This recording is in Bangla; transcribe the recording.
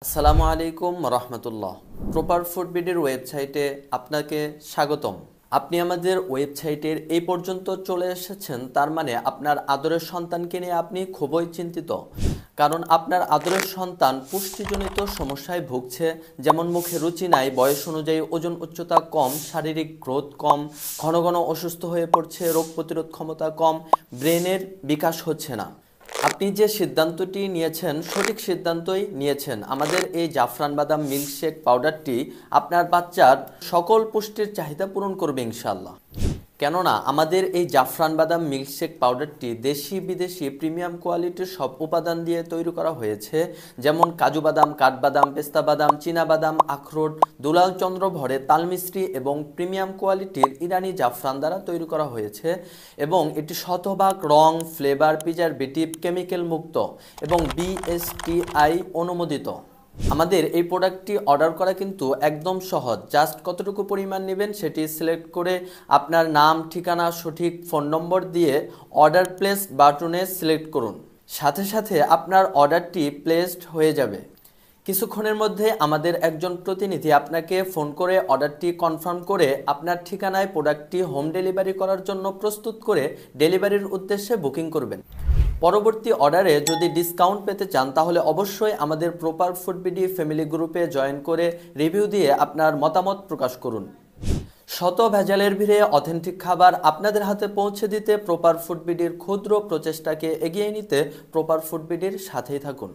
আসসালামু আলাইকুম রহমতুল্লাহ। প্রপার ফুড বিডির ওয়েবসাইটে আপনাকে স্বাগতম। আপনি আমাদের ওয়েবসাইটের এই পর্যন্ত চলে এসেছেন, তার মানে আপনার আদরের সন্তানকে নিয়ে আপনি খুবই চিন্তিত। কারণ আপনার আদরের সন্তান পুষ্টিজনিত সমস্যায় ভুগছে, যেমন মুখে রুচি নাই, বয়স অনুযায়ী ওজন উচ্চতা কম, শারীরিক গ্রোথ কম, ঘন ঘন অসুস্থ হয়ে পড়ছে, রোগ প্রতিরোধ ক্ষমতা কম, ব্রেনের বিকাশ হচ্ছে না। আপনি যে সিদ্ধান্তটি নিয়েছেন সঠিক সিদ্ধান্তই নিয়েছেন। আমাদের এই জাফরান বাদাম মিল্কশেক পাউডারটি আপনার বাচ্চার সকল পুষ্টির চাহিদা পূরণ করবে ইনশাআল্লাহ। কেননা আমাদের এই জাফরান বাদাম মিল্কশেক পাউডারটি দেশি বিদেশি প্রিমিয়াম কোয়ালিটির সব উপাদান দিয়ে তৈরি করা হয়েছে, যেমন কাজু বাদাম, কাঠবাদাম, পেস্তা বাদাম, চীনা বাদাম, আখরোট, দুলাল চন্দ্র ভরে, তালমিস্রি এবং প্রিমিয়াম কোয়ালিটির ইরানি জাফরান দ্বারা তৈরি করা হয়েছে এবং এটি শতভাগ রং, ফ্লেভার, প্রিজারভেটিভ, কেমিক্যাল মুক্ত এবং বিএসটিআই অনুমোদিত। আমাদের এই প্রোডাক্টটি অর্ডার করা কিন্তু একদম সহজ। জাস্ট কতটুকু পরিমাণ নেবেন সেটি সিলেক্ট করে আপনার নাম, ঠিকানা, সঠিক ফোন নম্বর দিয়ে অর্ডার প্লেস বাটনে সিলেক্ট করুন। সাথে সাথে আপনার অর্ডারটি প্লেসড হয়ে যাবে। কিছুক্ষণের মধ্যে আমাদের একজন প্রতিনিধি আপনাকে ফোন করে অর্ডারটি কনফার্ম করে আপনার ঠিকানায় প্রোডাক্টটি হোম ডেলিভারি করার জন্য প্রস্তুত করে ডেলিভারির উদ্দেশ্যে বুকিং করবেন। পরবর্তী অর্ডারে যদি ডিসকাউন্ট পেতে চান তাহলে অবশ্যই আমাদের প্রপার ফুড বিডি ফ্যামিলি গ্রুপে জয়েন করে রিভিউ দিয়ে আপনার মতামত প্রকাশ করুন। শত ভেজালের ভিড়ে অথেন্টিক খাবার আপনাদের হাতে পৌঁছে দিতে প্রপার ফুড বিডির ক্ষুদ্র প্রচেষ্টাকে এগিয়ে নিতে প্রপার ফুড বিডির সাথেই থাকুন।